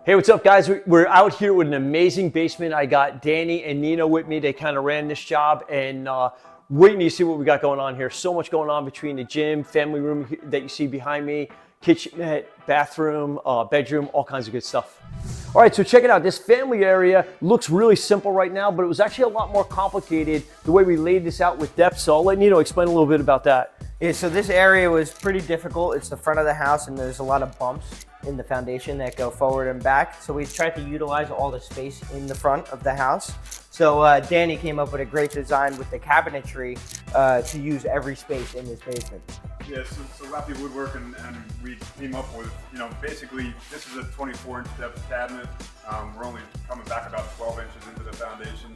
Hey, what's up, guys? We're out here with an amazing basement. I got Danny and Nina with me. They kind of ran this job, and waiting to see what we got going on here. So much going on between the gym, family room that you see behind me, kitchenette, bathroom, bedroom, all kinds of good stuff. All right, so check it out. This family area looks really simple right now, but it was actually a lot more complicated the way we laid this out with depth. So I'll let Nino explain a little bit about that. Yeah, so this area was pretty difficult. It's the front of the house, and there's a lot of bumps in the foundation that go forward and back. So we tried to utilize all the space in the front of the house. So Danny came up with a great design with the cabinetry to use every space in this basement. Yeah, so Rafi Woodwork and we came up with, basically this is a 24-inch depth cabinet. We're only coming back about 12 inches into the foundation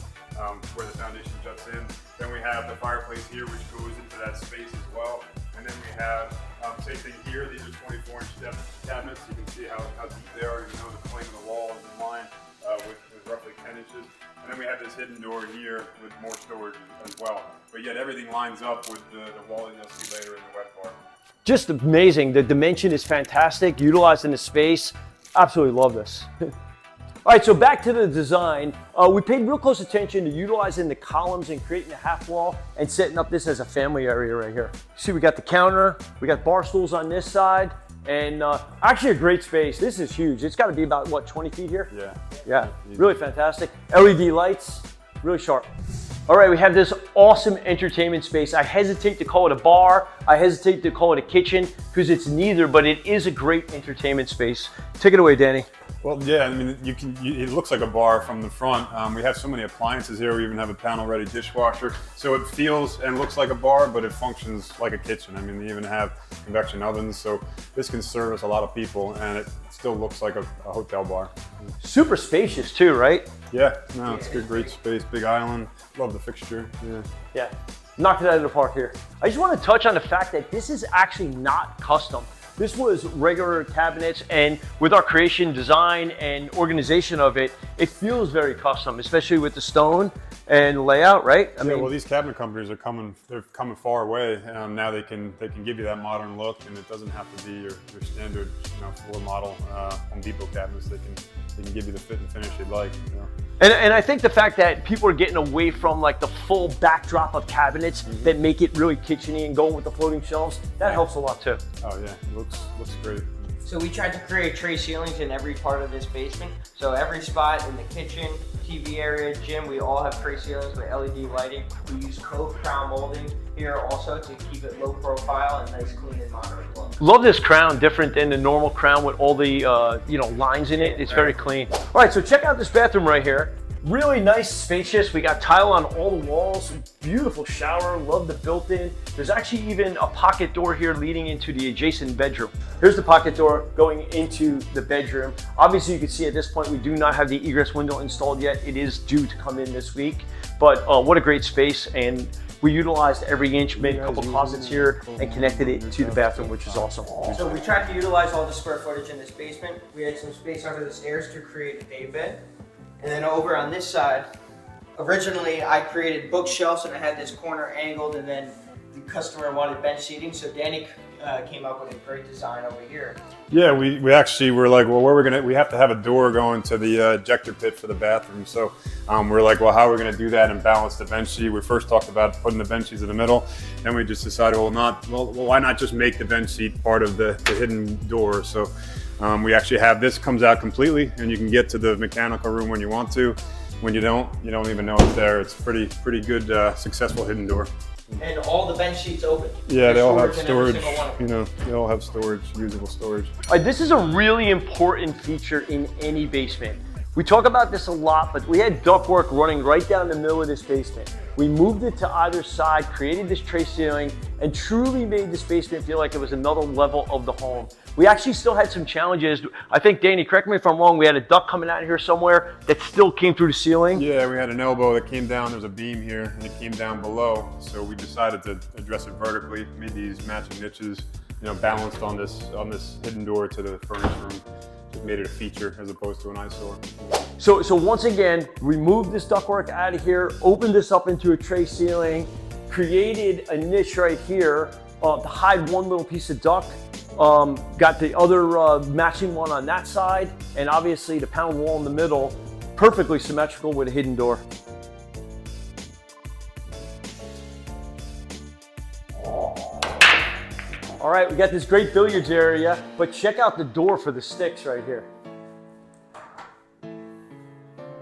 where the foundation juts in. Then we have the fireplace here, which goes into that space as well. And then we have, same thing here, these are 24-inch depth cabinets. You can see how deep they are, the plane of the wall is in line with roughly 10 inches. And then we have this hidden door here with more storage as well. But yet everything lines up with the walling you'll see later in the wet part. Just amazing. The dimension is fantastic, utilizing the space. Absolutely love this. All right, so back to the design. We paid real close attention to utilizing the columns and creating a half wall and setting up this as a family area right here. See, we got the counter, we got bar stools on this side, and actually a great space. This is huge. It's got to be about, what, 20 feet here? Yeah, really fantastic. LED lights, really sharp. All right, we have this awesome entertainment space. I hesitate to call it a bar. I hesitate to call it a kitchen because it's neither, but it is a great entertainment space. Take it away, Danny. Well, yeah, I mean, it looks like a bar from the front. We have so many appliances here. We even have a panel-ready dishwasher. So it feels and looks like a bar, but it functions like a kitchen. I mean, they even have convection ovens. So this can service a lot of people, and it still looks like a hotel bar. Super spacious too, right? Yeah, no, it's good, great space, big island. Love the fixture, Yeah, knocked it out of the park here. I just want to touch on the fact that this is actually not custom. This was regular cabinets, and with our creation, design, and organization of it, it feels very custom, especially with the stone and layout, right? I mean, well, these cabinet companies are they're coming far away. Now they can give you that modern look, and it doesn't have to be your standard, floor model Home Depot cabinets. They can give you the fit and finish you'd like. And I think the fact that people are getting away from like the full backdrop of cabinets that make it really kitcheny and going with the floating shelves, that helps a lot too. Oh yeah, it looks great. So we tried to create tray ceilings in every part of this basement. So every spot in the kitchen, TV area, gym, we all have tray ceilings with LED lighting. We use cove crown molding here also to keep it low profile and nice, clean, and modern look. Love this crown, different than the normal crown with all the lines in it. It's very clean. All right, so check out this bathroom right here. Really nice, spacious. We got tile on all the walls. Beautiful shower. Love the built-in. There's actually even a pocket door here leading into the adjacent bedroom. Here's the pocket door going into the bedroom. Obviously, you can see at this point we do not have the egress window installed yet. It is due to come in this week. But what a great space, and we utilized every inch, made a couple closets here, and connected it to the bathroom, which is awesome. So we tried to utilize all the square footage in this basement. We had some space under the stairs to create a day bed. And then over on this side, originally I created bookshelves and I had this corner angled, and then the customer wanted bench seating, so Danny came up with a great design over here. Yeah, we actually were like, well, we have to have a door going to the ejector pit for the bathroom. So we're like, well, how are we going to do that and balance the bench seat? We first talked about putting the bench seats in the middle. Then we just decided, well, why not just make the bench seat part of the hidden door? So we actually have this comes out completely, and you can get to the mechanical room when you want to. When you don't even know it's there. It's pretty good, successful hidden door. And all the bench seats open. Yeah, they all have storage. They all have storage, usable storage. All right, this is a really important feature in any basement. We talk about this a lot, but we had ductwork running right down the middle of this basement. We moved it to either side, created this tray ceiling, and truly made this basement feel like it was another level of the home. We actually still had some challenges. I think, Danny, correct me if I'm wrong, we had a duct coming out here somewhere that still came through the ceiling. Yeah, we had an elbow that came down. There's a beam here, and it came down below. So we decided to address it vertically, made these matching niches, balanced on this hidden door to the furnace room. Just made it a feature as opposed to an eyesore. So once again, removed this ductwork out of here, opened this up into a tray ceiling, created a niche right here to hide one little piece of duct, Got the other matching one on that side, and obviously the panel wall in the middle, perfectly symmetrical with a hidden door. All right, we got this great billiards area, but check out the door for the sticks right here.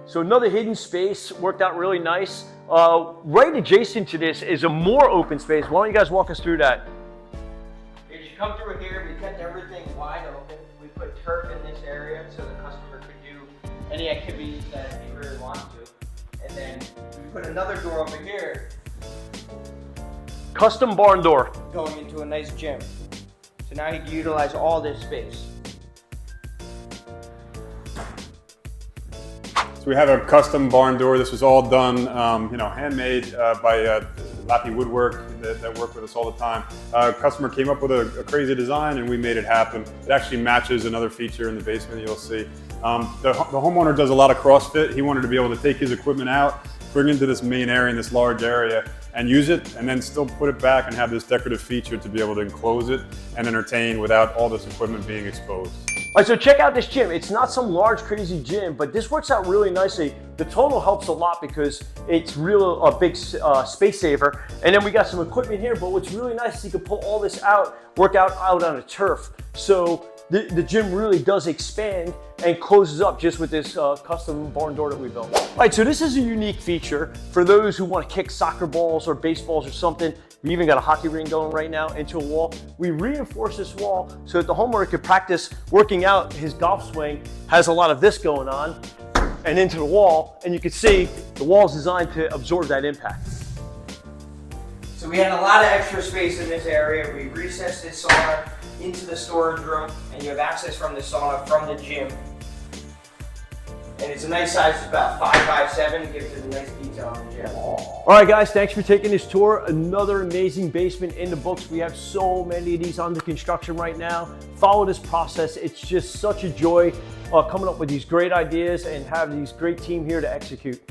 So another hidden space, worked out really nice. Right adjacent to this is a more open space. Why don't you guys walk us through that? As you come through here, we kept everything wide open. We put turf in this area so the customer could do any activities that they really want to. And then we put another door over here Custom barn door. going into a nice gym. So now you can utilize all this space. So we have a custom barn door. This was all done, handmade by Lappy Woodwork that work with us all the time. Customer came up with a crazy design and we made it happen. It actually matches another feature in the basement you'll see. The homeowner does a lot of CrossFit. He wanted to be able to take his equipment out, bring it into this main area in this large area and use it, and then still put it back and have this decorative feature to be able to enclose it and entertain without all this equipment being exposed. All right, so check out this gym. It's not some large, crazy gym, but this works out really nicely. The total helps a lot because it's real a big space saver. And then we got some equipment here, but what's really nice is you can pull all this out, work out on a turf. So the gym really does expand and closes up just with this custom barn door that we built. All right, so this is a unique feature for those who want to kick soccer balls or baseballs or something. We even got a hockey ring going right now into a wall. We reinforce this wall so that the homeowner could practice working out. His golf swing has a lot of this going on and into the wall, and you can see the wall is designed to absorb that impact. So we had a lot of extra space in this area. We recessed this sauna into the storage room, and you have access from the sauna from the gym. And it's a nice size, it's about 5 by 7, gives it a nice detail on the gym. All right, guys, thanks for taking this tour. Another amazing basement in the books. We have so many of these under construction right now. Follow this process. It's just such a joy coming up with these great ideas and have these great team here to execute.